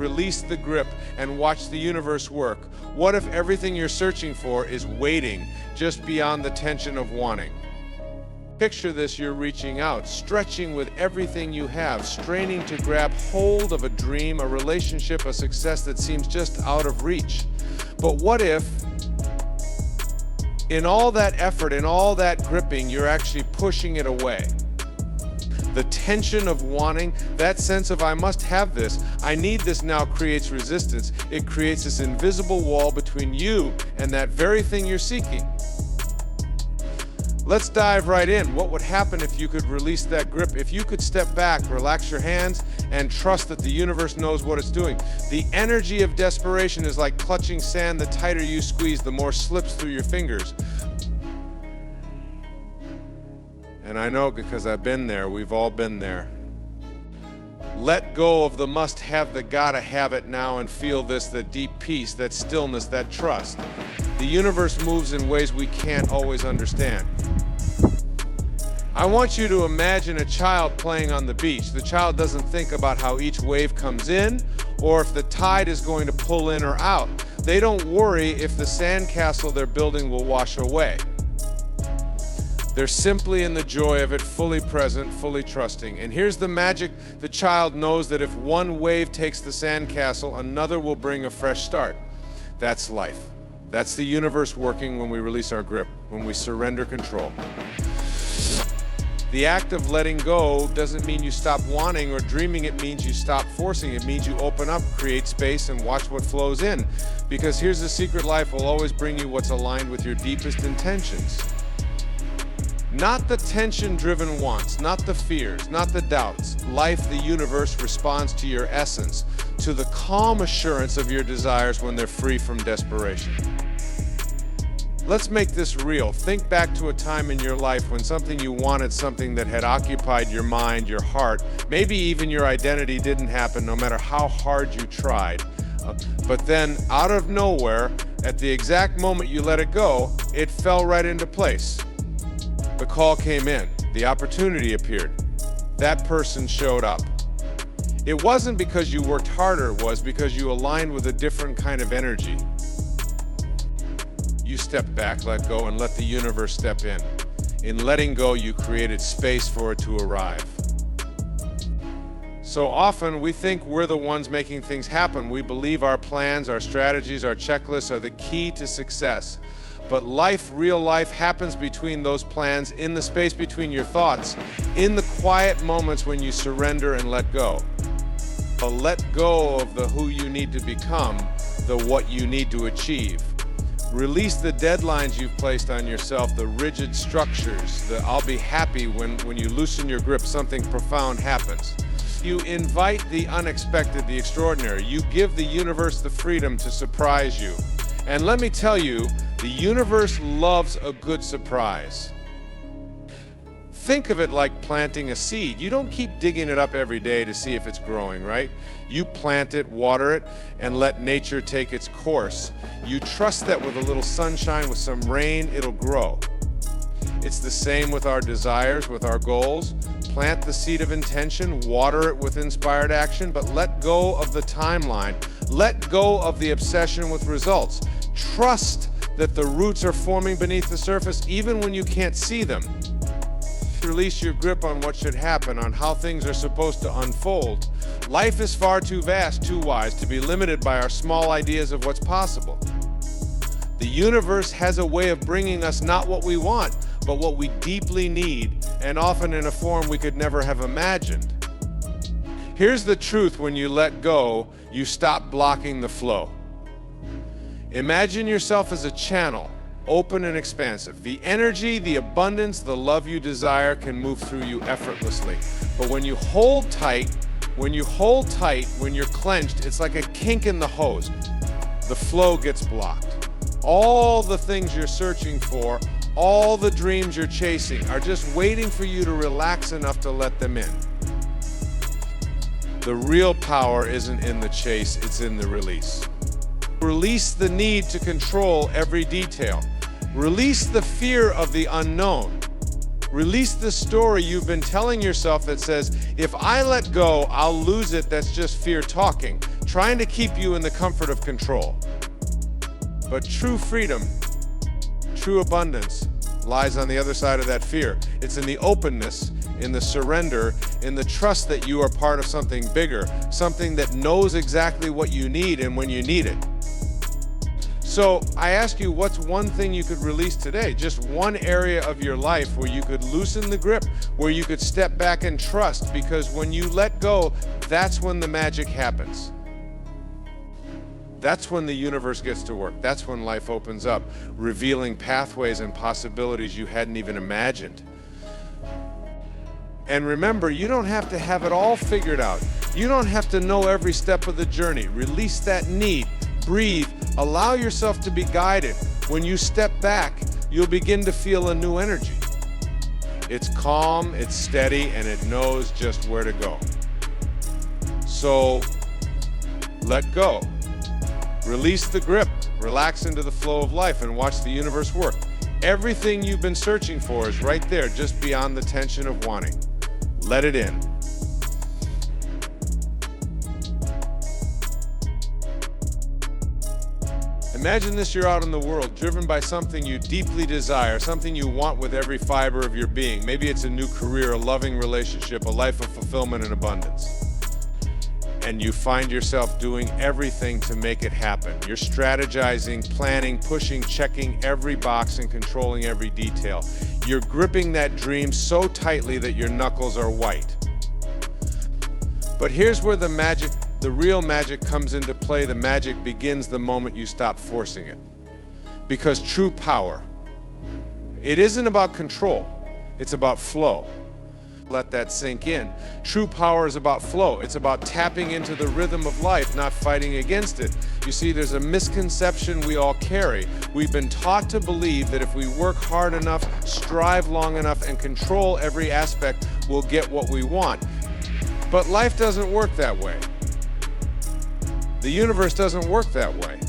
Release the grip and watch the universe work. What if everything you're searching for is waiting just beyond the tension of wanting? Picture this: you're reaching out, stretching with everything you have, straining to grab hold of a dream, a relationship, a success that seems just out of reach. But what if, in all that effort, in all that gripping, you're actually pushing it away? The tension of wanting, that sense of I must have this, I need this now, creates resistance. It creates this invisible wall between you and that very thing you're seeking. Let's dive right in. What would happen if you could release that grip? If you could step back, relax your hands, and trust that the universe knows what it's doing. The energy of desperation is like clutching sand. The tighter you squeeze, the more slips through your fingers. And I know because I've been there, we've all been there. Let go of the must have, the gotta have it now, and feel this, the deep peace, that stillness, that trust. The universe moves in ways we can't always understand. I want you to imagine a child playing on the beach. The child doesn't think about how each wave comes in or if the tide is going to pull in or out. They don't worry if the sandcastle they're building will wash away. They're simply in the joy of it, fully present, fully trusting. And here's the magic: the child knows that if one wave takes the sandcastle, another will bring a fresh start. That's life. That's the universe working when we release our grip, when we surrender control. The act of letting go doesn't mean you stop wanting or dreaming. It means you stop forcing. It means you open up, create space, and watch what flows in. Because here's the secret: life will always bring you what's aligned with your deepest intentions. Not the tension-driven wants, not the fears, not the doubts. Life, the universe, responds to your essence, to the calm assurance of your desires when they're free from desperation. Let's make this real. Think back to a time in your life when something you wanted, something that had occupied your mind, your heart, maybe even your identity, didn't happen no matter how hard you tried. But then, out of nowhere, at the exact moment you let it go, it fell right into place. The call came in, the opportunity appeared, that person showed up. It wasn't because you worked harder, it was because you aligned with a different kind of energy. You stepped back, let go, and let the universe step in. In letting go, you created space for it to arrive. So often we think we're the ones making things happen. We believe our plans, our strategies, our checklists are the key to success. But life, real life, happens between those plans, in the space between your thoughts, in the quiet moments when you surrender and let go. Let go of the who you need to become, the what you need to achieve. Release the deadlines you've placed on yourself, the rigid structures, the I'll be happy when you loosen your grip, something profound happens. You invite the unexpected, the extraordinary. You give the universe the freedom to surprise you. And let me tell you, the universe loves a good surprise. Think of it like planting a seed. You don't keep digging it up every day to see if it's growing, right? You plant it, water it, and let nature take its course. You trust that with a little sunshine, with some rain, it'll grow. It's the same with our desires, with our goals. Plant the seed of intention, water it with inspired action, but let go of the timeline. Let go of the obsession with results. Trust that the roots are forming beneath the surface even when you can't see them. Release your grip on what should happen, on how things are supposed to unfold. Life is far too vast, too wise to be limited by our small ideas of what's possible. The universe has a way of bringing us not what we want, but what we deeply need, and often in a form we could never have imagined. Here's the truth: when you let go, you stop blocking the flow. Imagine yourself as a channel, open and expansive. The energy, the abundance, the love you desire can move through you effortlessly. But when you hold tight, when you're clenched, it's like a kink in the hose. The flow gets blocked. All the things you're searching for, all the dreams you're chasing are just waiting for you to relax enough to let them in. The real power isn't in the chase, it's in the release. Release the need to control every detail. Release the fear of the unknown. Release the story you've been telling yourself that says, if I let go, I'll lose it. That's just fear talking. trying to keep you in the comfort of control. But true freedom, true abundance, lies on the other side of that fear. It's in the openness, in the surrender, in the trust that you are part of something bigger, something that knows exactly what you need and when you need it. So I ask you, what's one thing you could release today? Just one area of your life where you could loosen the grip, where you could step back and trust, because when you let go, that's when the magic happens. That's when the universe gets to work. That's when life opens up, revealing pathways and possibilities you hadn't even imagined. And remember, you don't have to have it all figured out. You don't have to know every step of the journey. Release that need. Breathe. Allow yourself to be guided. When you step back, you'll begin to feel a new energy. It's calm, it's steady, and it knows just where to go. So, let go. Release the grip. Relax into the flow of life and watch the universe work. Everything you've been searching for is right there, just beyond the tension of wanting. Let it in. Imagine this: you're out in the world, driven by something you deeply desire, something you want with every fiber of your being. Maybe it's a new career, a loving relationship, a life of fulfillment and abundance. And you find yourself doing everything to make it happen. You're strategizing, planning, pushing, checking every box and controlling every detail. You're gripping that dream so tightly that your knuckles are white. But here's where the real magic comes into play. The magic begins the moment you stop forcing it. Because true power, it isn't about control, it's about flow. Let that sink in. True power is about flow. It's about tapping into the rhythm of life, not fighting against it. You see, there's a misconception we all carry. We've been taught to believe that if we work hard enough, strive long enough, and control every aspect, we'll get what we want. But life doesn't work that way. The universe doesn't work that way.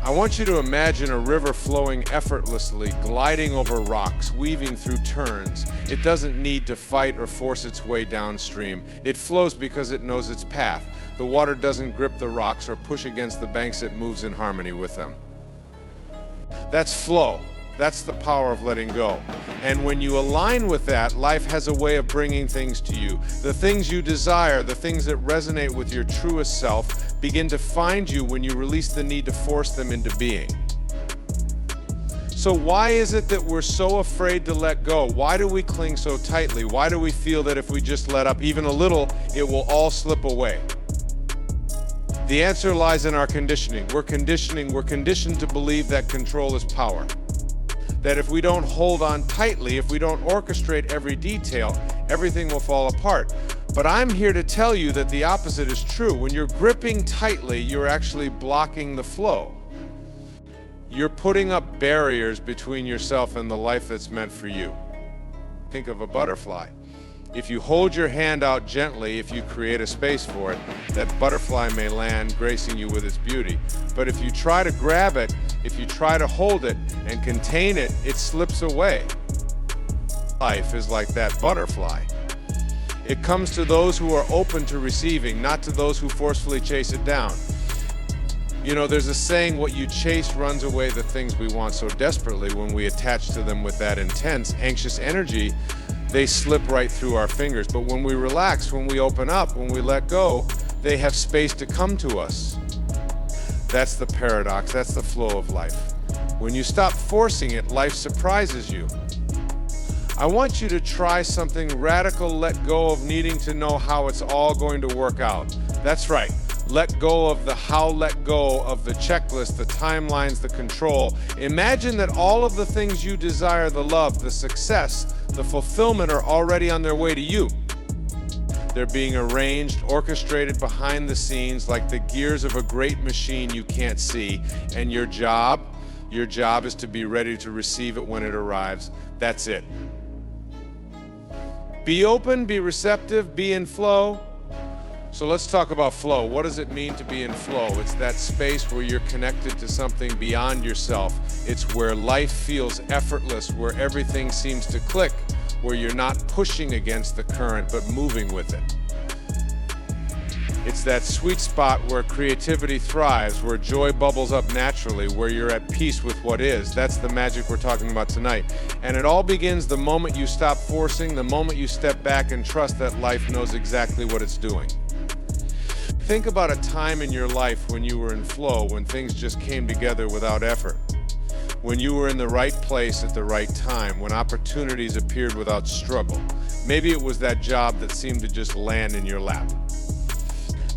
I want you to imagine a river flowing effortlessly, gliding over rocks, weaving through turns. It doesn't need to fight or force its way downstream. It flows because it knows its path. The water doesn't grip the rocks or push against the banks, it moves in harmony with them. That's flow. That's the power of letting go. And when you align with that, life has a way of bringing things to you. The things you desire, the things that resonate with your truest self, begin to find you when you release the need to force them into being. So why is it that we're so afraid to let go? Why do we cling so tightly? Why do we feel that if we just let up even a little, it will all slip away? The answer lies in our conditioning. We're conditioned to believe that control is power. That if we don't hold on tightly, if we don't orchestrate every detail, everything will fall apart. But I'm here to tell you that the opposite is true. When you're gripping tightly, you're actually blocking the flow. You're putting up barriers between yourself and the life that's meant for you. Think of a butterfly. If you hold your hand out gently, if you create a space for it, that butterfly may land, gracing you with its beauty. But if you try to grab it, if you try to hold it and contain it, it slips away. Life is like that butterfly. It comes to those who are open to receiving, not to those who forcefully chase it down. You know, there's a saying, what you chase runs away the things we want so desperately. When we attach to them with that intense, anxious energy, they slip right through our fingers. But when we relax, when we open up, when we let go, they have space to come to us. That's the paradox, that's the flow of life. When you stop forcing it, life surprises you. I want you to try something radical. Let go of needing to know how it's all going to work out. That's right. Let go of the how, let go of the checklist, the timelines, the control. Imagine that all of the things you desire, the love, the success, the fulfillment, are already on their way to you. They're being arranged, orchestrated behind the scenes like the gears of a great machine you can't see. And your job is to be ready to receive it when it arrives. That's it. Be open, be receptive, be in flow. So let's talk about flow. What does it mean to be in flow? It's that space where you're connected to something beyond yourself. It's where life feels effortless, where everything seems to click, where you're not pushing against the current, but moving with it. It's that sweet spot where creativity thrives, where joy bubbles up naturally, where you're at peace with what is. That's the magic we're talking about tonight. And it all begins the moment you stop forcing, the moment you step back and trust that life knows exactly what it's doing. Think about a time in your life when you were in flow, when things just came together without effort. When you were in the right place at the right time, when opportunities appeared without struggle. Maybe it was that job that seemed to just land in your lap.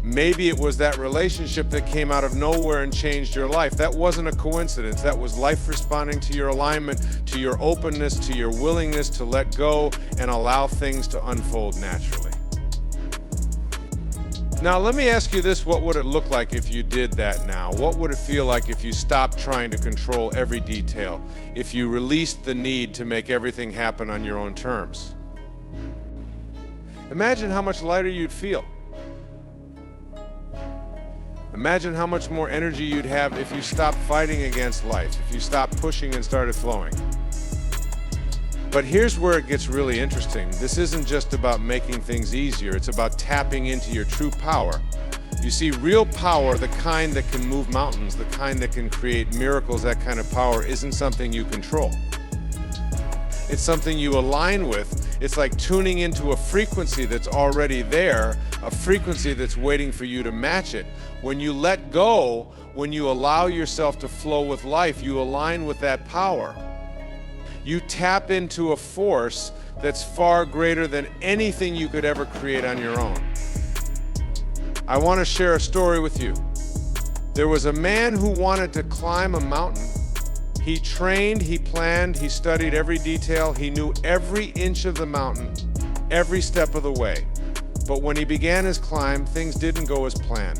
Maybe it was that relationship that came out of nowhere and changed your life. That wasn't a coincidence. That was life responding to your alignment, to your openness, to your willingness to let go and allow things to unfold naturally. Now, let me ask you this. What would it look like if you did that now? What would it feel like if you stopped trying to control every detail? If you released the need to make everything happen on your own terms? Imagine how much lighter you'd feel. Imagine how much more energy you'd have if you stopped fighting against life, if you stopped pushing and started flowing. But here's where it gets really interesting. This isn't just about making things easier, it's about tapping into your true power. You see, real power, the kind that can move mountains, the kind that can create miracles, that kind of power isn't something you control. It's something you align with. It's like tuning into a frequency that's already there, a frequency that's waiting for you to match it. When you let go, when you allow yourself to flow with life, you align with that power. You tap into a force that's far greater than anything you could ever create on your own. I want to share a story with you. There was a man who wanted to climb a mountain. He trained, he planned, he studied every detail, he knew every inch of the mountain, every step of the way. But when he began his climb, things didn't go as planned.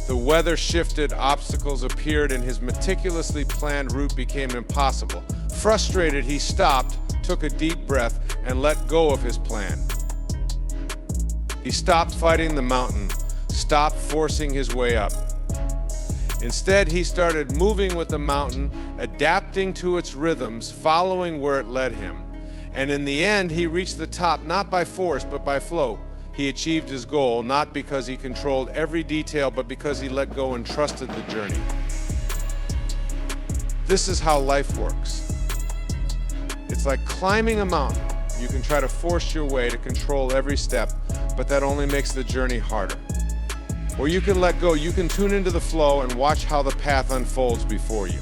The weather shifted, obstacles appeared, and his meticulously planned route became impossible. Frustrated, he stopped, took a deep breath, and let go of his plan. He stopped fighting the mountain, stopped forcing his way up. Instead, he started moving with the mountain, adapting to its rhythms, following where it led him. And in the end, he reached the top not by force, but by flow. He achieved his goal, not because he controlled every detail, but because he let go and trusted the journey. This is how life works. It's like climbing a mountain. You can try to force your way to control every step, but that only makes the journey harder. Or you can let go, you can tune into the flow and watch how the path unfolds before you.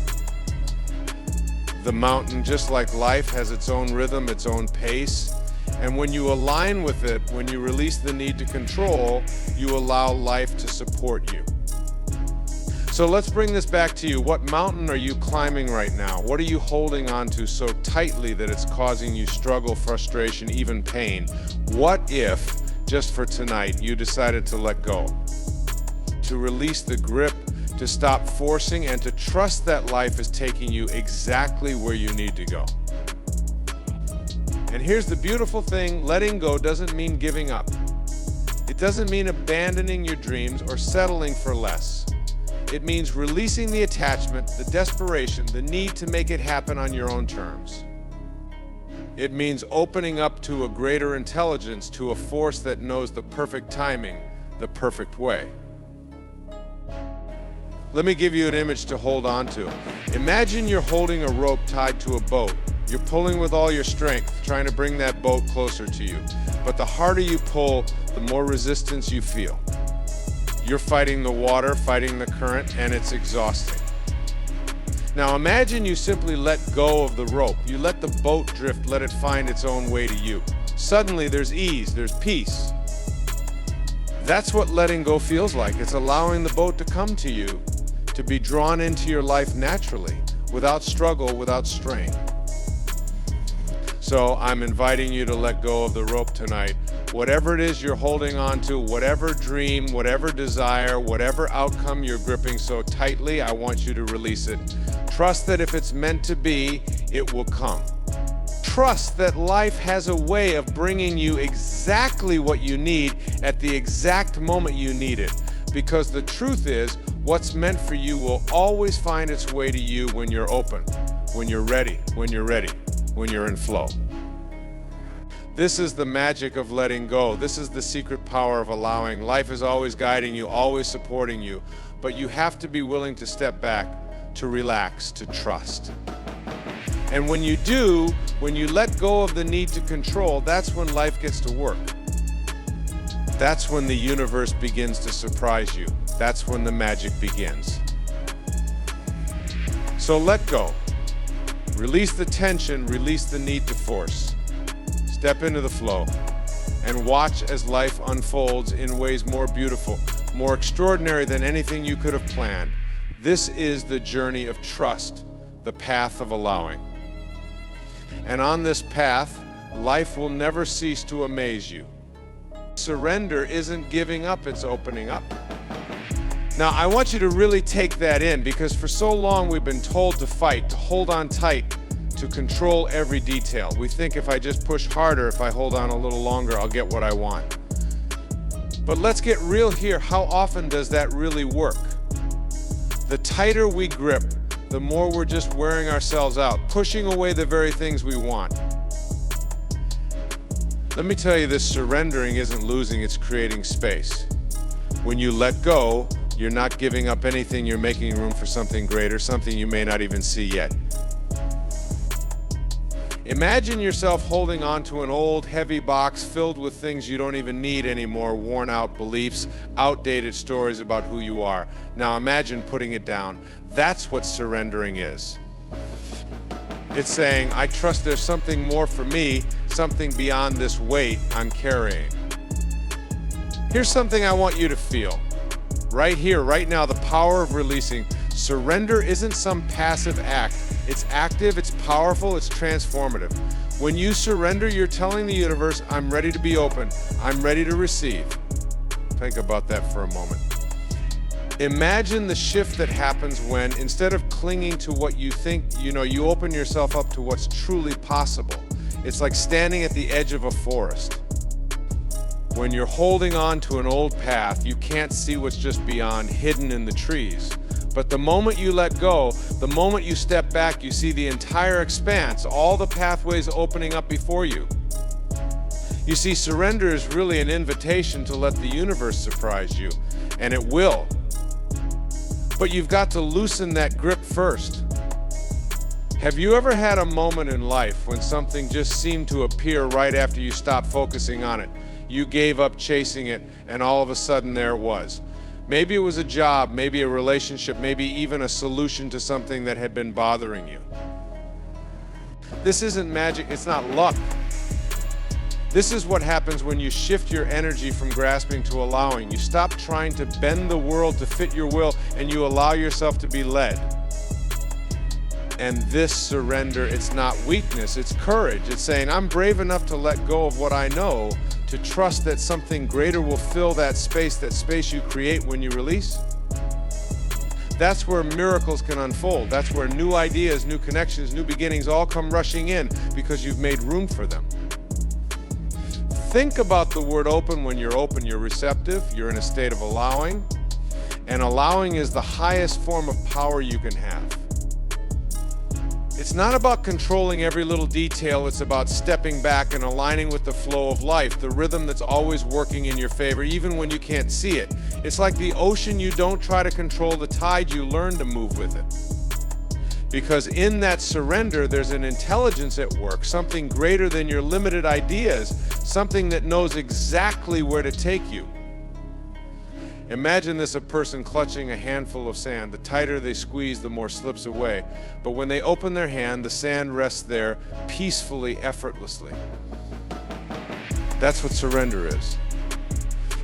The mountain, just like life, has its own rhythm, its own pace. And when you align with it, when you release the need to control, you allow life to support you. So let's bring this back to you. What mountain are you climbing right now? What are you holding on to so tightly that it's causing you struggle, frustration, even pain? What if, just for tonight, you decided to let go? To release the grip, to stop forcing, and to trust that life is taking you exactly where you need to go. And here's the beautiful thing, letting go doesn't mean giving up. It doesn't mean abandoning your dreams or settling for less. It means releasing the attachment, the desperation, the need to make it happen on your own terms. It means opening up to a greater intelligence, to a force that knows the perfect timing, the perfect way. Let me give you an image to hold on to. Imagine you're holding a rope tied to a boat. You're pulling with all your strength, trying to bring that boat closer to you. But the harder you pull, the more resistance you feel. You're fighting the water, fighting the current, and it's exhausting. Now imagine you simply let go of the rope. You let the boat drift, let it find its own way to you. Suddenly there's ease, there's peace. That's what letting go feels like. It's allowing the boat to come to you, to be drawn into your life naturally, without struggle, without strain. So I'm inviting you to let go of the rope tonight. Whatever it is you're holding on to, whatever dream, whatever desire, whatever outcome you're gripping so tightly, I want you to release it. Trust that if it's meant to be, it will come. Trust that life has a way of bringing you exactly what you need at the exact moment you need it. Because the truth is, what's meant for you will always find its way to you when you're open, when you're ready, when you're in flow. This is the magic of letting go. This is the secret power of allowing. Life is always guiding you, always supporting you, but you have to be willing to step back, to relax, to trust. And when you do, when you let go of the need to control, that's when life gets to work. That's when the universe begins to surprise you. That's when the magic begins. So let go. Release the tension, release the need to force. Step into the flow and watch as life unfolds in ways more beautiful, more extraordinary than anything you could have planned. This is the journey of trust, the path of allowing. And on this path, life will never cease to amaze you. Surrender isn't giving up, it's opening up. Now, I want you to really take that in, because for so long we've been told to fight, to hold on tight, to control every detail. We think if I just push harder, if I hold on a little longer, I'll get what I want. But let's get real here. How often does that really work? The tighter we grip, the more we're just wearing ourselves out, pushing away the very things we want. Let me tell you, this surrendering isn't losing, it's creating space. When you let go, you're not giving up anything, you're making room for something greater, something you may not even see yet. Imagine yourself holding on to an old, heavy box filled with things you don't even need anymore, worn out beliefs, outdated stories about who you are. Now imagine putting it down. That's what surrendering is. It's saying, I trust there's something more for me, something beyond this weight I'm carrying. Here's something I want you to feel. Right here, right now, the power of releasing. Surrender isn't some passive act. It's active, it's powerful, it's transformative. When you surrender, you're telling the universe, I'm ready to be open. I'm ready to receive. Think about that for a moment. Imagine the shift that happens when, instead of clinging to what you think, you open yourself up to what's truly possible. It's like standing at the edge of a forest. When you're holding on to an old path, you can't see what's just beyond, hidden in the trees. But the moment you let go, the moment you step back, you see the entire expanse, all the pathways opening up before you. You see, surrender is really an invitation to let the universe surprise you, and it will. But you've got to loosen that grip first. Have you ever had a moment in life when something just seemed to appear right after you stopped focusing on it? You gave up chasing it, and all of a sudden there it was. Maybe it was a job, maybe a relationship, maybe even a solution to something that had been bothering you. This isn't magic, it's not luck. This is what happens when you shift your energy from grasping to allowing. You stop trying to bend the world to fit your will, and you allow yourself to be led. And this surrender, it's not weakness, it's courage. It's saying, I'm brave enough to let go of what I know, to trust that something greater will fill that space you create when you release. That's where miracles can unfold. That's where new ideas, new connections, new beginnings all come rushing in because you've made room for them. Think about the word open. When you're open, you're receptive, you're in a state of allowing, and allowing is the highest form of power you can have. It's not about controlling every little detail, it's about stepping back and aligning with the flow of life, the rhythm that's always working in your favor, even when you can't see it. It's like the ocean, you don't try to control the tide, you learn to move with it. Because in that surrender, there's an intelligence at work, something greater than your limited ideas, something that knows exactly where to take you. Imagine this a person clutching a handful of sand. The tighter they squeeze, the more slips away. But when they open their hand, the sand rests there peacefully, effortlessly. That's what surrender is.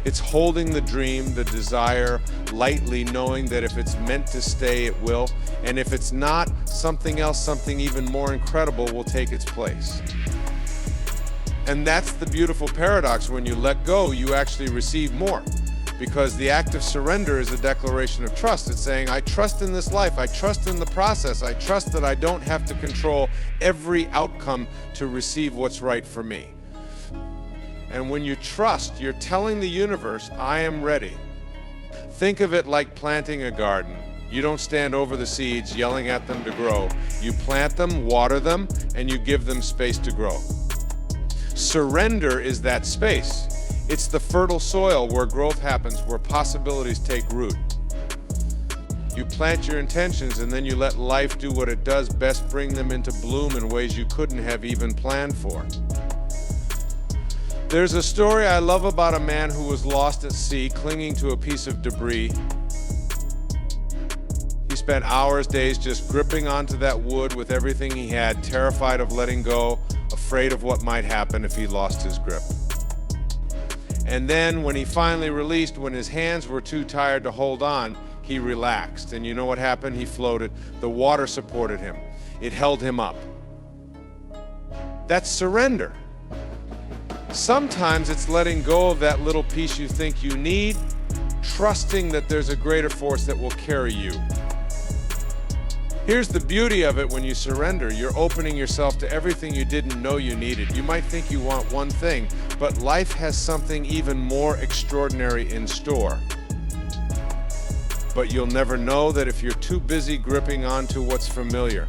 It's holding the dream, the desire, lightly, knowing that if it's meant to stay, it will. And if it's not, something else, something even more incredible will take its place. And that's the beautiful paradox. When you let go, you actually receive more. Because the act of surrender is a declaration of trust. It's saying, I trust in this life, I trust in the process, I trust that I don't have to control every outcome to receive what's right for me. And when you trust, you're telling the universe, I am ready. Think of it like planting a garden. You don't stand over the seeds yelling at them to grow. You plant them, water them, and you give them space to grow. Surrender is that space. It's the fertile soil where growth happens, where possibilities take root. You plant your intentions and then you let life do what it does best, bring them into bloom in ways you couldn't have even planned for. There's a story I love about a man who was lost at sea, clinging to a piece of debris. He spent hours, days just gripping onto that wood with everything he had, terrified of letting go, afraid of what might happen if he lost his grip. And then when he finally released, when his hands were too tired to hold on, he relaxed. And you know what happened? He floated. The water supported him. It held him up. That's surrender. Sometimes it's letting go of that little piece you think you need, trusting that there's a greater force that will carry you. Here's the beauty of it when you surrender. You're opening yourself to everything you didn't know you needed. You might think you want one thing, but life has something even more extraordinary in store. But you'll never know that if you're too busy gripping onto what's familiar.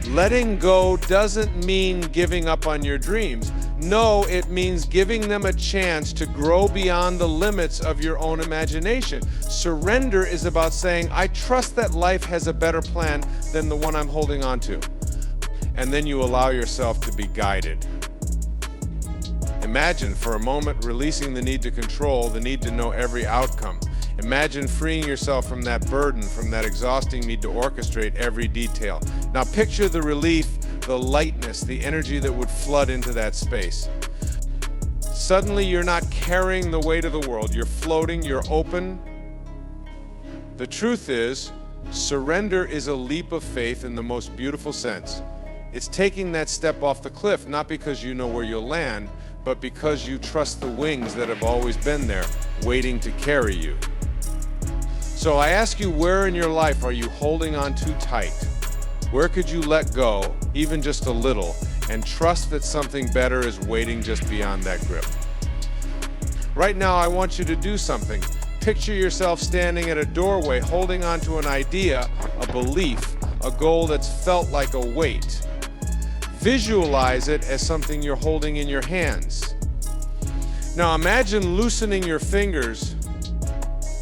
Letting go doesn't mean giving up on your dreams. No, it means giving them a chance to grow beyond the limits of your own imagination. Surrender is about saying, I trust that life has a better plan than the one I'm holding on to. And then you allow yourself to be guided. Imagine for a moment releasing the need to control, the need to know every outcome. Imagine freeing yourself from that burden, from that exhausting need to orchestrate every detail. Now picture the relief, the lightness, the energy that would flood into that space. Suddenly you're not carrying the weight of the world. You're floating, you're open. The truth is, surrender is a leap of faith in the most beautiful sense. It's taking that step off the cliff, not because you know where you'll land, but because you trust the wings that have always been there, waiting to carry you. So I ask you, where in your life are you holding on too tight? Where could you let go, even just a little, and trust that something better is waiting just beyond that grip? Right now, I want you to do something. Picture yourself standing at a doorway, holding on to an idea, a belief, a goal that's felt like a weight. Visualize it as something you're holding in your hands. Now imagine loosening your fingers,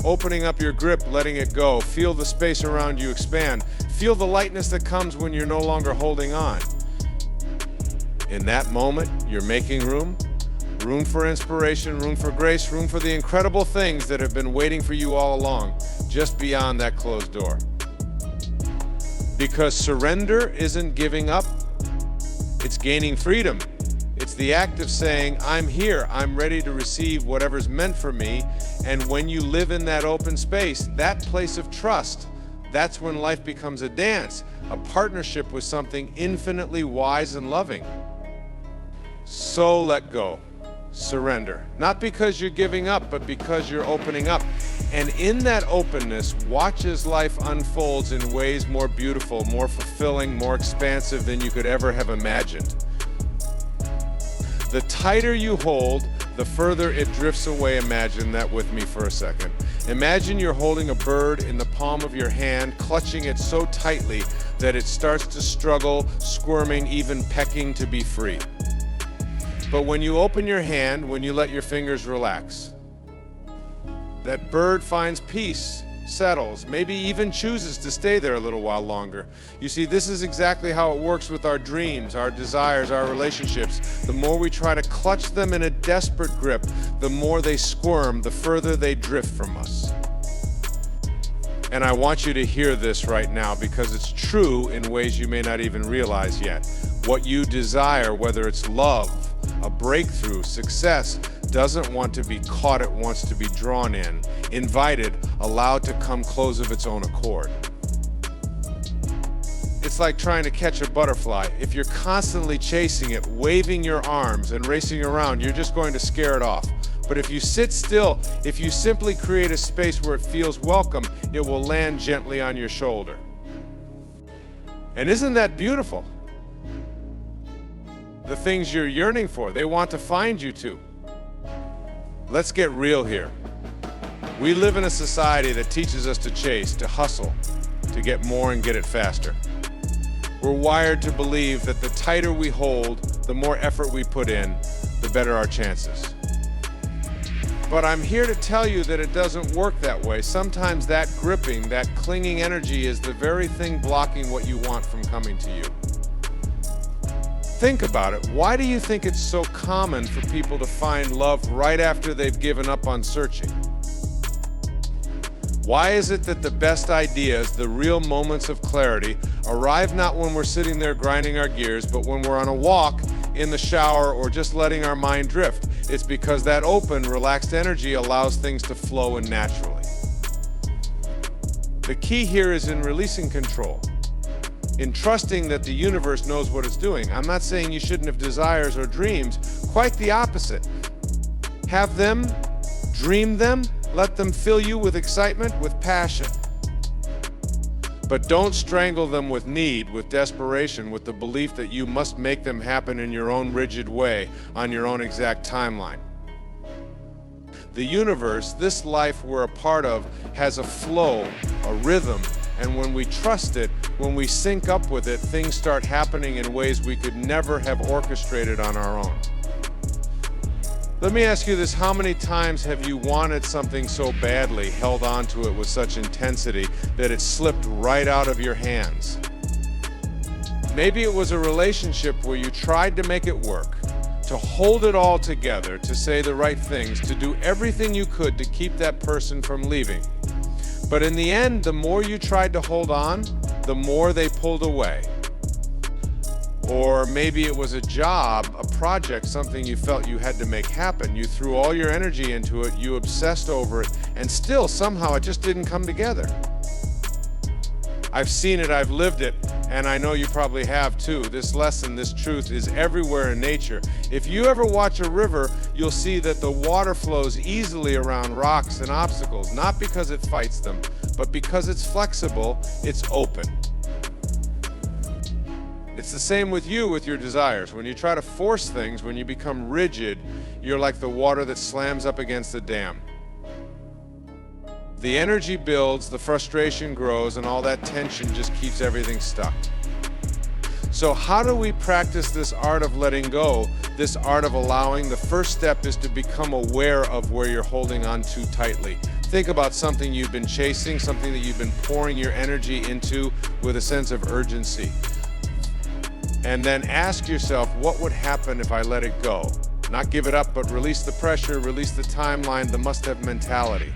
opening up your grip, letting it go. Feel the space around you expand. Feel the lightness that comes when you're no longer holding on. In that moment, you're making room for inspiration, room for grace, room for the incredible things that have been waiting for you all along, just beyond that closed door. Because surrender isn't giving up, it's gaining freedom. It's the act of saying, I'm here, I'm ready to receive whatever's meant for me. And when you live in that open space, that place of trust, that's when life becomes a dance, a partnership with something infinitely wise and loving. So let go, surrender. Not because you're giving up, but because you're opening up. And in that openness, watch as life unfolds in ways more beautiful, more fulfilling, more expansive than you could ever have imagined. The tighter you hold, the further it drifts away. Imagine that with me for a second. Imagine you're holding a bird in the palm of your hand, clutching it so tightly that it starts to struggle, squirming, even pecking to be free. But when you open your hand, when you let your fingers relax, that bird finds peace, settles, maybe even chooses to stay there a little while longer. You see, this is exactly how it works with our dreams, our desires, our relationships. The more we try to clutch them in a desperate grip, the more they squirm, the further they drift from us. And I want you to hear this right now because it's true in ways you may not even realize yet. What you desire, whether it's love, a breakthrough, success, doesn't want to be caught, it wants to be drawn in, invited, allowed to come close of its own accord. It's like trying to catch a butterfly. If you're constantly chasing it, waving your arms and racing around, you're just going to scare it off. But if you sit still, if you simply create a space where it feels welcome, it will land gently on your shoulder. And isn't that beautiful? The things you're yearning for, they want to find you to. Let's get real here. We live in a society that teaches us to chase, to hustle, to get more and get it faster. We're wired to believe that the tighter we hold, the more effort we put in, the better our chances. But I'm here to tell you that it doesn't work that way. Sometimes that gripping, that clinging energy is the very thing blocking what you want from coming to you. Think about it. Why do you think it's so common for people to find love right after they've given up on searching? Why is it that the best ideas, the real moments of clarity, arrive not when we're sitting there grinding our gears, but when we're on a walk, in the shower, or just letting our mind drift? It's because that open, relaxed energy allows things to flow in naturally. The key here is in releasing control, in trusting that the universe knows what it's doing. I'm not saying you shouldn't have desires or dreams, quite the opposite. Have them, dream them, let them fill you with excitement, with passion. But don't strangle them with need, with desperation, with the belief that you must make them happen in your own rigid way, on your own exact timeline. The universe, this life we're a part of, has a flow, a rhythm, and when we trust it, when we sync up with it, things start happening in ways we could never have orchestrated on our own. Let me ask you this, how many times have you wanted something so badly, held on to it with such intensity, that it slipped right out of your hands? Maybe it was a relationship where you tried to make it work, to hold it all together, to say the right things, to do everything you could to keep that person from leaving. But in the end, the more you tried to hold on, the more they pulled away. Or maybe it was a job, a project, something you felt you had to make happen. You threw all your energy into it, you obsessed over it, and still somehow it just didn't come together. I've seen it, I've lived it, and I know you probably have too. This lesson, this truth is everywhere in nature. If you ever watch a river, you'll see that the water flows easily around rocks and obstacles, not because it fights them, but because it's flexible, it's open. It's the same with you, with your desires. When you try to force things, when you become rigid, you're like the water that slams up against a dam. The energy builds, the frustration grows, and all that tension just keeps everything stuck. So how do we practice this art of letting go, this art of allowing? The first step is to become aware of where you're holding on too tightly. Think about something you've been chasing, something that you've been pouring your energy into with a sense of urgency. And then ask yourself, what would happen if I let it go? Not give it up, but release the pressure, release the timeline, the must-have mentality.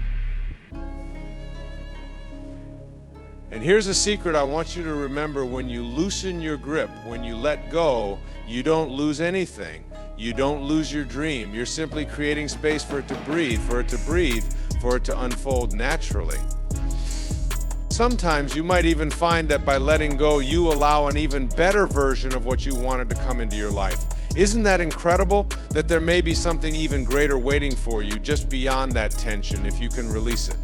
And here's a secret I want you to remember: when you loosen your grip, when you let go, you don't lose anything. You don't lose your dream. You're simply creating space for it to breathe, for it to unfold naturally. Sometimes you might even find that by letting go, you allow an even better version of what you wanted to come into your life. Isn't that incredible? That there may be something even greater waiting for you just beyond that tension if you can release it.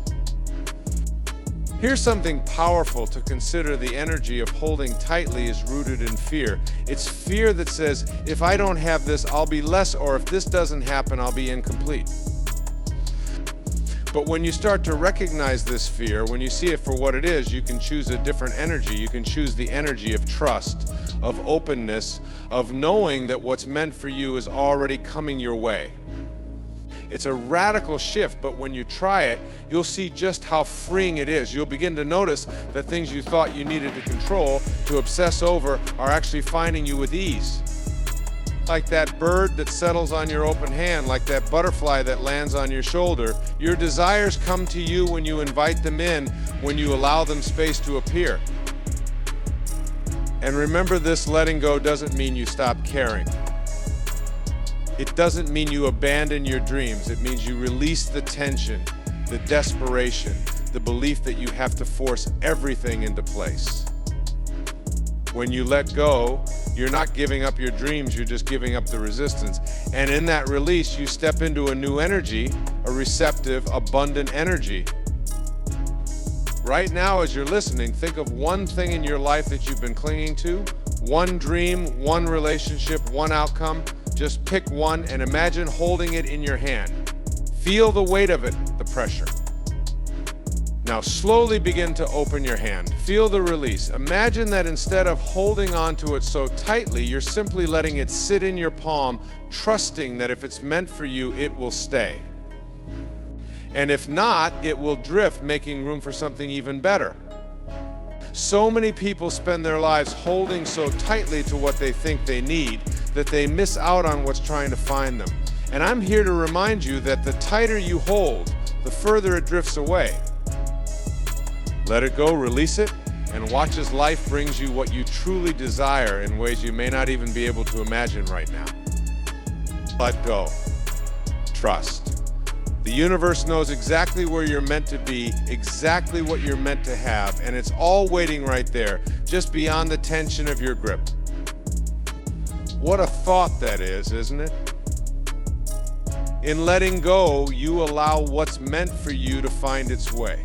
Here's something powerful to consider. The energy of holding tightly is rooted in fear. It's fear that says, if I don't have this, I'll be less, or if this doesn't happen, I'll be incomplete. But when you start to recognize this fear, when you see it for what it is, you can choose a different energy. You can choose the energy of trust, of openness, of knowing that what's meant for you is already coming your way. It's a radical shift, but when you try it, you'll see just how freeing it is. You'll begin to notice that things you thought you needed to control, to obsess over, are actually finding you with ease. Like that bird that settles on your open hand, like that butterfly that lands on your shoulder. Your desires come to you when you invite them in, when you allow them space to appear. And remember, this letting go doesn't mean you stop caring. It doesn't mean you abandon your dreams. It means you release the tension, the desperation, the belief that you have to force everything into place. When you let go, you're not giving up your dreams, you're just giving up the resistance. And in that release, you step into a new energy, a receptive, abundant energy. Right now, as you're listening, think of one thing in your life that you've been clinging to, one dream, one relationship, one outcome. Just pick one and imagine holding it in your hand. Feel the weight of it, the pressure. Now slowly begin to open your hand. Feel the release. Imagine that instead of holding on to it so tightly, you're simply letting it sit in your palm, trusting that if it's meant for you, it will stay. And if not, it will drift, making room for something even better. So many people spend their lives holding so tightly to what they think they need that they miss out on what's trying to find them. And I'm here to remind you that the tighter you hold, the further it drifts away. Let it go, release it, and watch as life brings you what you truly desire in ways you may not even be able to imagine right now. Let go. Trust. The universe knows exactly where you're meant to be, exactly what you're meant to have, and it's all waiting right there, just beyond the tension of your grip. What a thought that is, isn't it? In letting go, you allow what's meant for you to find its way.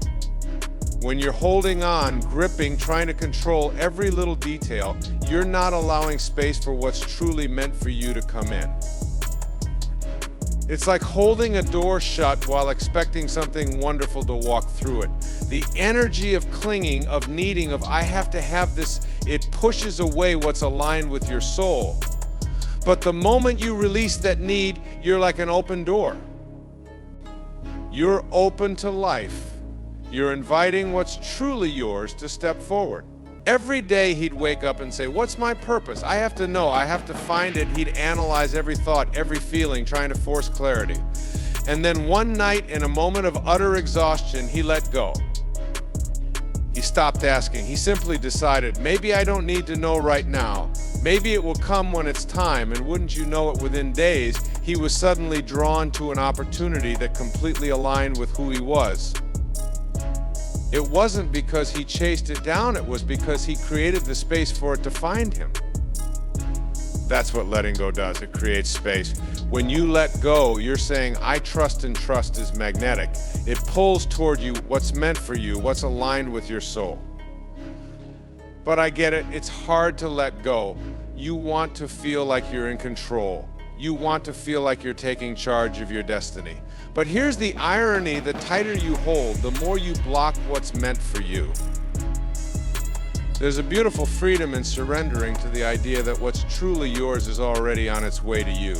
When you're holding on, gripping, trying to control every little detail, you're not allowing space for what's truly meant for you to come in. It's like holding a door shut while expecting something wonderful to walk through it. The energy of clinging, of needing, of I have to have this, it pushes away what's aligned with your soul. But the moment you release that need, you're like an open door. You're open to life. You're inviting what's truly yours to step forward. Every day he'd wake up and say, what's my purpose? I have to know, I have to find it. He'd analyze every thought, every feeling, trying to force clarity. And then one night, in a moment of utter exhaustion, he let go. He stopped asking. He simply decided, maybe I don't need to know right now. Maybe it will come when it's time, and wouldn't you know it, within days, he was suddenly drawn to an opportunity that completely aligned with who he was. It wasn't because he chased it down, it was because he created the space for it to find him. That's what letting go does, it creates space. When you let go, you're saying, I trust, and trust is magnetic. It pulls toward you what's meant for you, what's aligned with your soul. But I get it, it's hard to let go. You want to feel like you're in control. You want to feel like you're taking charge of your destiny. But here's the irony, the tighter you hold, the more you block what's meant for you. There's a beautiful freedom in surrendering to the idea that what's truly yours is already on its way to you.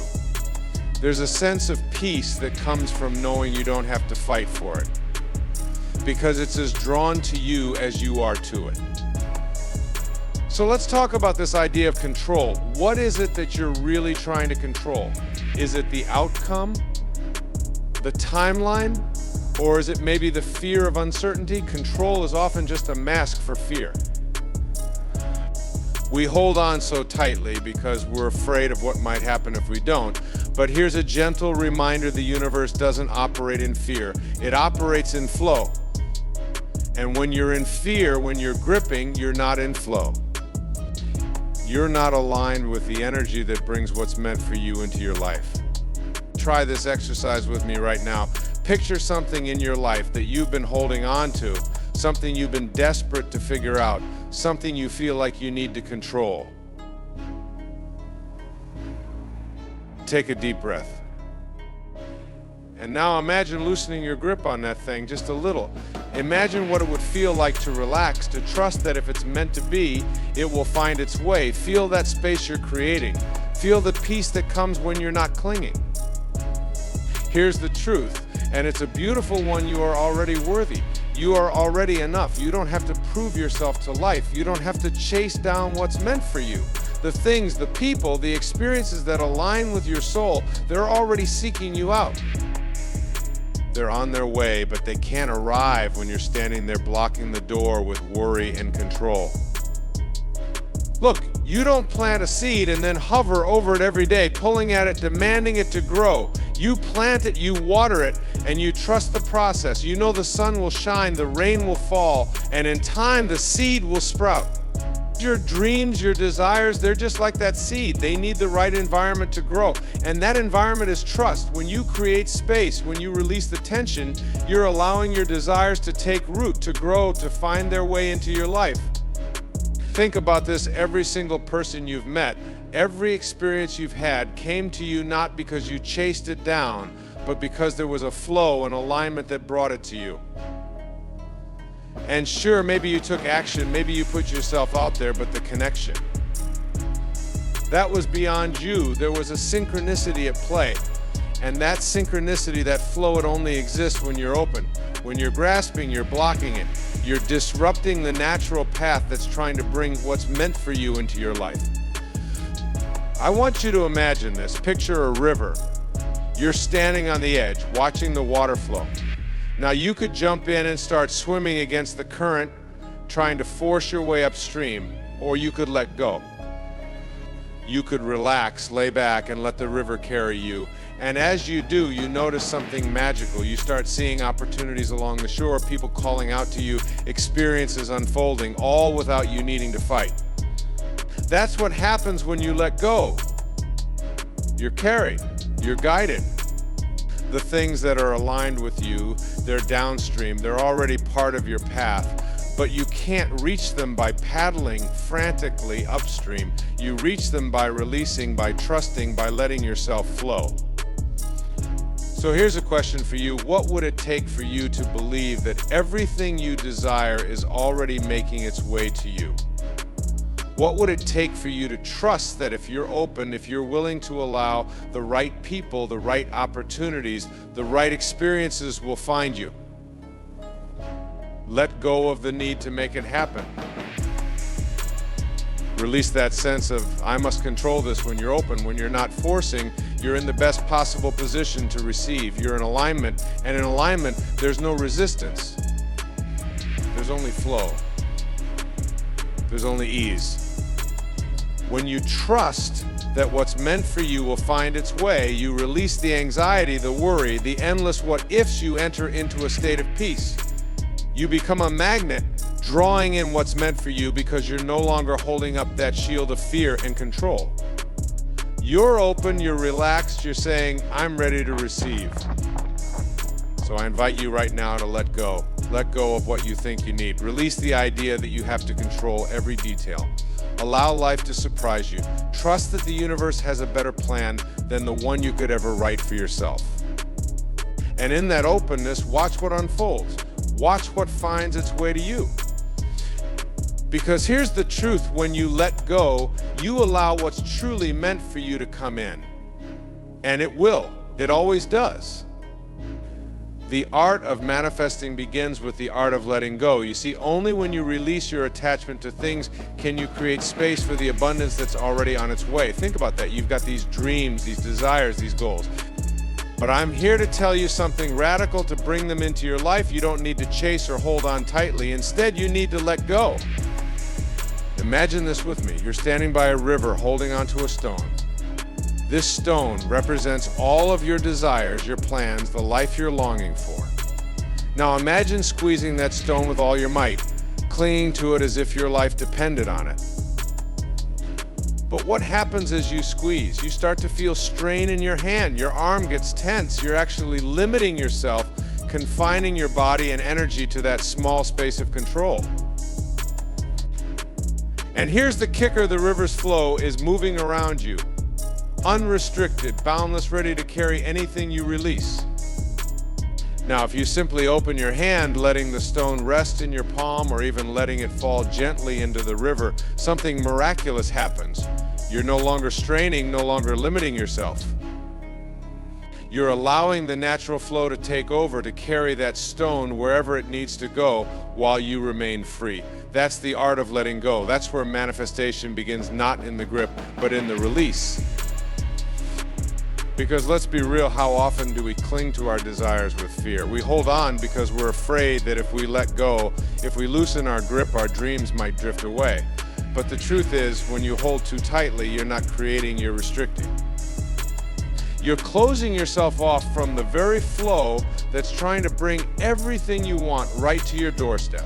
There's a sense of peace that comes from knowing you don't have to fight for it, because it's as drawn to you as you are to it. So let's talk about this idea of control. What is it that you're really trying to control? Is it the outcome? The timeline? Or is it maybe the fear of uncertainty? Control is often just a mask for fear. We hold on so tightly because we're afraid of what might happen if we don't. But here's a gentle reminder: the universe doesn't operate in fear. It operates in flow. And when you're in fear, when you're gripping, you're not in flow. You're not aligned with the energy that brings what's meant for you into your life. Try this exercise with me right now. Picture something in your life that you've been holding on to, something you've been desperate to figure out, something you feel like you need to control. Take a deep breath. And now imagine loosening your grip on that thing just a little. Imagine what it would feel like to relax, to trust that if it's meant to be, it will find its way. Feel that space you're creating. Feel the peace that comes when you're not clinging. Here's the truth, and it's a beautiful one: you are already worthy. You are already enough. You don't have to prove yourself to life. You don't have to chase down what's meant for you. The things, the people, the experiences that align with your soul, they're already seeking you out. They're on their way, but they can't arrive when you're standing there blocking the door with worry and control. Look, you don't plant a seed and then hover over it every day, pulling at it, demanding it to grow. You plant it, you water it, and you trust the process. You know the sun will shine, the rain will fall, and in time the seed will sprout. Your dreams, your desires, they're just like that seed. They need the right environment to grow. And that environment is trust. When you create space, when you release the tension, you're allowing your desires to take root, to grow, to find their way into your life. Think about this: every single person you've met, every experience you've had came to you not because you chased it down, but because there was a flow and alignment that brought it to you. And sure, maybe you took action, maybe you put yourself out there, but the connection, that was beyond you. There was a synchronicity at play. And that synchronicity, that flow, it only exists when you're open. When you're grasping, you're blocking it. You're disrupting the natural path that's trying to bring what's meant for you into your life. I want you to imagine this. Picture a river. You're standing on the edge, watching the water flow. Now you could jump in and start swimming against the current, trying to force your way upstream, or you could let go. You could relax, lay back, and let the river carry you. And as you do, you notice something magical. You start seeing opportunities along the shore, people calling out to you, experiences unfolding, all without you needing to fight. That's what happens when you let go. You're carried, you're guided. The things that are aligned with you, they're downstream, they're already part of your path. But you can't reach them by paddling frantically upstream. You reach them by releasing, by trusting, by letting yourself flow. So here's a question for you. What would it take for you to believe that everything you desire is already making its way to you? What would it take for you to trust that if you're open, if you're willing to allow the right people, the right opportunities, the right experiences will find you? Let go of the need to make it happen. Release that sense of, I must control this. When you're open, when you're not forcing, you're in the best possible position to receive. You're in alignment, and in alignment, there's no resistance. There's only flow. There's only ease. When you trust that what's meant for you will find its way, you release the anxiety, the worry, the endless what-ifs. You enter into a state of peace. You become a magnet, drawing in what's meant for you because you're no longer holding up that shield of fear and control. You're open, you're relaxed, you're saying, I'm ready to receive. So I invite you right now to let go. Let go of what you think you need. Release the idea that you have to control every detail. Allow life to surprise you. Trust that the universe has a better plan than the one you could ever write for yourself. And in that openness, watch what unfolds. Watch what finds its way to you. Because here's the truth, when you let go, you allow what's truly meant for you to come in. And it will. It always does. The art of manifesting begins with the art of letting go. You see, only when you release your attachment to things can you create space for the abundance that's already on its way. Think about that. You've got these dreams, these desires, these goals. But I'm here to tell you something radical to bring them into your life. You don't need to chase or hold on tightly. Instead, you need to let go. Imagine this with me. You're standing by a river holding onto a stone. This stone represents all of your desires, your plans, the life you're longing for. Now imagine squeezing that stone with all your might, clinging to it as if your life depended on it. But what happens as you squeeze? You start to feel strain in your hand. Your arm gets tense. You're actually limiting yourself, confining your body and energy to that small space of control. And here's the kicker: the river's flow is moving around you, unrestricted, boundless, ready to carry anything you release. Now, if you simply open your hand, letting the stone rest in your palm or even letting it fall gently into the river, something miraculous happens. You're no longer straining, no longer limiting yourself. You're allowing the natural flow to take over, to carry that stone wherever it needs to go while you remain free. That's the art of letting go. That's where manifestation begins, not in the grip, but in the release. Because let's be real, how often do we cling to our desires with fear? We hold on because we're afraid that if we let go, if we loosen our grip, our dreams might drift away. But the truth is, when you hold too tightly, you're not creating, you're restricting. You're closing yourself off from the very flow that's trying to bring everything you want right to your doorstep.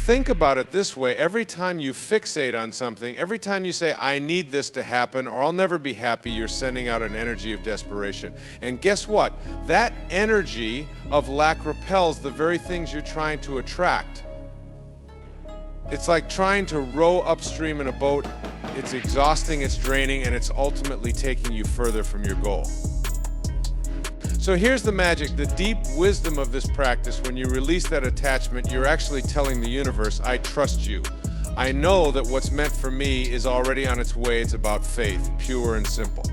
Think about it this way: every time you fixate on something, every time you say, I need this to happen or I'll never be happy, you're sending out an energy of desperation. And guess what? That energy of lack repels the very things you're trying to attract. It's like trying to row upstream in a boat. It's exhausting, it's draining, and it's ultimately taking you further from your goal. So here's the magic, the deep wisdom of this practice. When you release that attachment, you're actually telling the universe, I trust you. I know that what's meant for me is already on its way. It's about faith, pure and simple.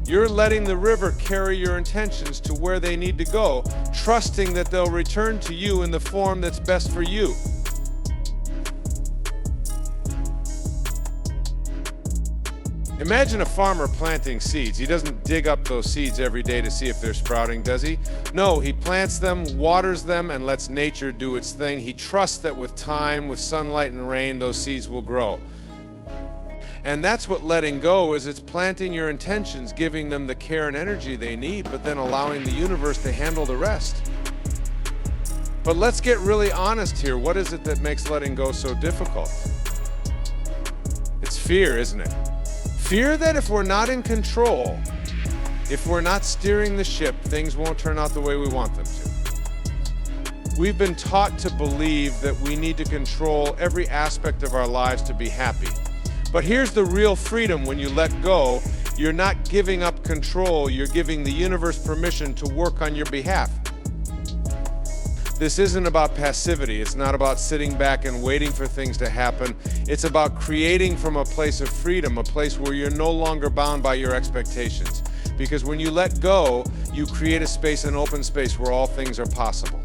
You're letting the river carry your intentions to where they need to go, trusting that they'll return to you in the form that's best for you. Imagine a farmer planting seeds. He doesn't dig up those seeds every day to see if they're sprouting, does he? No, he plants them, waters them, and lets nature do its thing. He trusts that with time, with sunlight and rain, those seeds will grow. And that's what letting go is. It's planting your intentions, giving them the care and energy they need, but then allowing the universe to handle the rest. But let's get really honest here. What is it that makes letting go so difficult? It's fear, isn't it? Fear that if we're not in control, if we're not steering the ship, things won't turn out the way we want them to. We've been taught to believe that we need to control every aspect of our lives to be happy. But here's the real freedom when you let go. You're not giving up control, you're giving the universe permission to work on your behalf. This isn't about passivity. It's not about sitting back and waiting for things to happen. It's about creating from a place of freedom, a place where you're no longer bound by your expectations. Because when you let go, you create a space, an open space where all things are possible.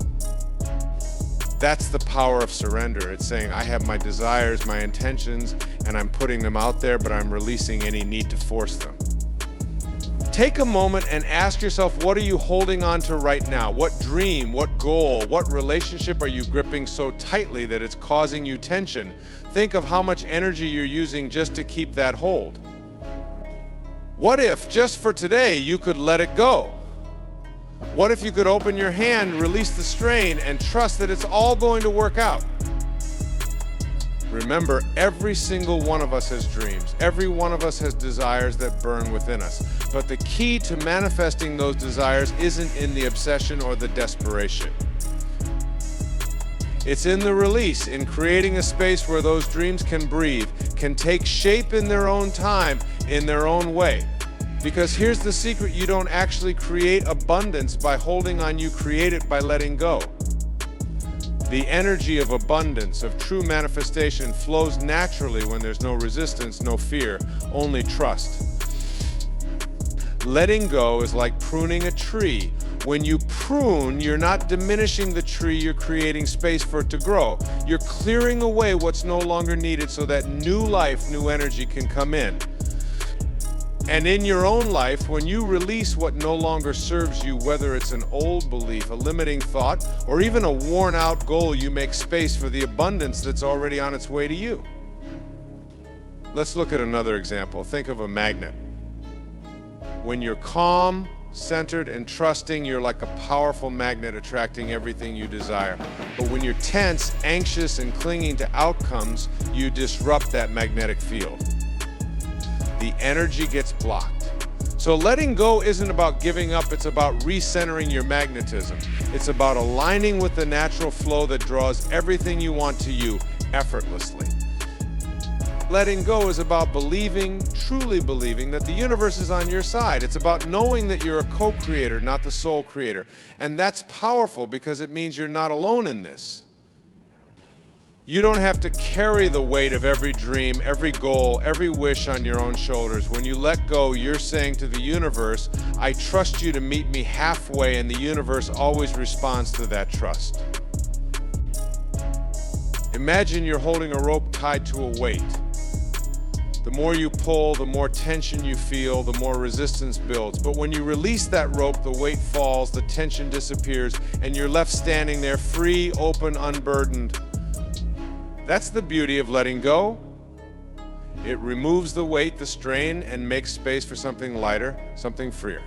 That's the power of surrender. It's saying, I have my desires, my intentions, and I'm putting them out there, but I'm releasing any need to force them. Take a moment and ask yourself, what are you holding on to right now? What dream, what goal, what relationship are you gripping so tightly that it's causing you tension? Think of how much energy you're using just to keep that hold. What if, just for today, you could let it go? What if you could open your hand, release the strain, and trust that it's all going to work out? Remember, every single one of us has dreams. Every one of us has desires that burn within us. But the key to manifesting those desires isn't in the obsession or the desperation. It's in the release, in creating a space where those dreams can breathe, can take shape in their own time, in their own way. Because here's the secret, you don't actually create abundance by holding on, you create it by letting go. The energy of abundance, of true manifestation, flows naturally when there's no resistance, no fear, only trust. Letting go is like pruning a tree. When you prune, you're not diminishing the tree, you're creating space for it to grow. You're clearing away what's no longer needed so that new life, new energy can come in. And in your own life, when you release what no longer serves you, whether it's an old belief, a limiting thought, or even a worn-out goal, you make space for the abundance that's already on its way to you. Let's look at another example. Think of a magnet. When you're calm, centered, and trusting, you're like a powerful magnet attracting everything you desire. But when you're tense, anxious, and clinging to outcomes, you disrupt that magnetic field. The energy gets blocked. So letting go isn't about giving up, it's about recentering your magnetism. It's about aligning with the natural flow that draws everything you want to you effortlessly. Letting go is about believing, truly believing, that the universe is on your side. It's about knowing that you're a co-creator, not the sole creator. And that's powerful because it means you're not alone in this. You don't have to carry the weight of every dream, every goal, every wish on your own shoulders. When you let go, you're saying to the universe, I trust you to meet me halfway, and the universe always responds to that trust. Imagine you're holding a rope tied to a weight. The more you pull, the more tension you feel, the more resistance builds. But when you release that rope, the weight falls, the tension disappears, and you're left standing there free, open, unburdened. That's the beauty of letting go. It removes the weight, the strain, and makes space for something lighter, something freer.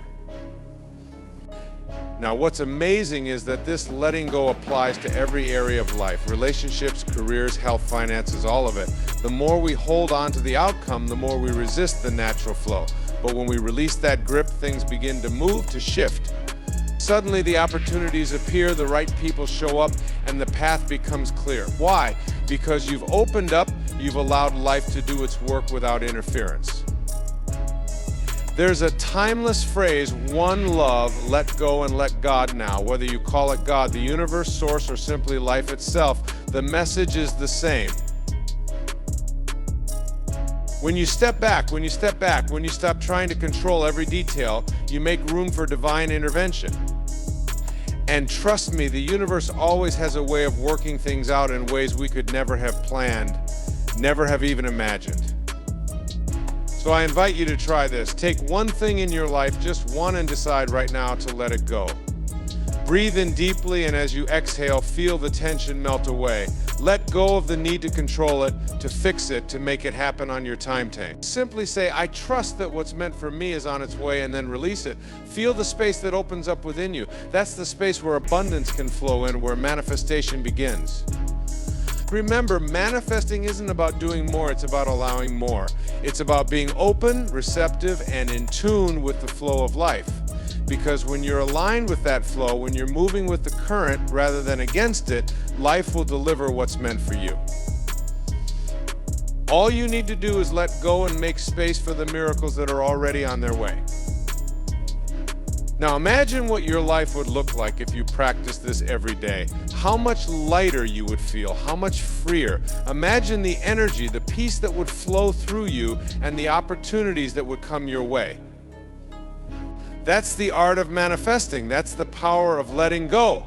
Now, what's amazing is that this letting go applies to every area of life, relationships, careers, health, finances, all of it. The more we hold on to the outcome, the more we resist the natural flow. But when we release that grip, things begin to move, to shift. Suddenly the opportunities appear, the right people show up, and the path becomes clear. Why? Because you've opened up, you've allowed life to do its work without interference. There's a timeless phrase, one love, let go and let God now. Whether you call it God, the universe, source, or simply life itself, the message is the same. When you step back, when you stop trying to control every detail, you make room for divine intervention. And trust me, the universe always has a way of working things out in ways we could never have planned, never have even imagined. So I invite you to try this. Take one thing in your life, just one, and decide right now to let it go. Breathe in deeply, and as you exhale, feel the tension melt away. Let go of the need to control it, to fix it, to make it happen on your timetable. Simply say, I trust that what's meant for me is on its way, and then release it. Feel the space that opens up within you. That's the space where abundance can flow in, where manifestation begins. Remember, manifesting isn't about doing more, it's about allowing more. It's about being open, receptive, and in tune with the flow of life. Because when you're aligned with that flow, when you're moving with the current rather than against it, life will deliver what's meant for you. All you need to do is let go and make space for the miracles that are already on their way. Now imagine what your life would look like if you practiced this every day. How much lighter you would feel, how much freer. Imagine the energy, the peace that would flow through you, and the opportunities that would come your way. That's the art of manifesting. That's the power of letting go.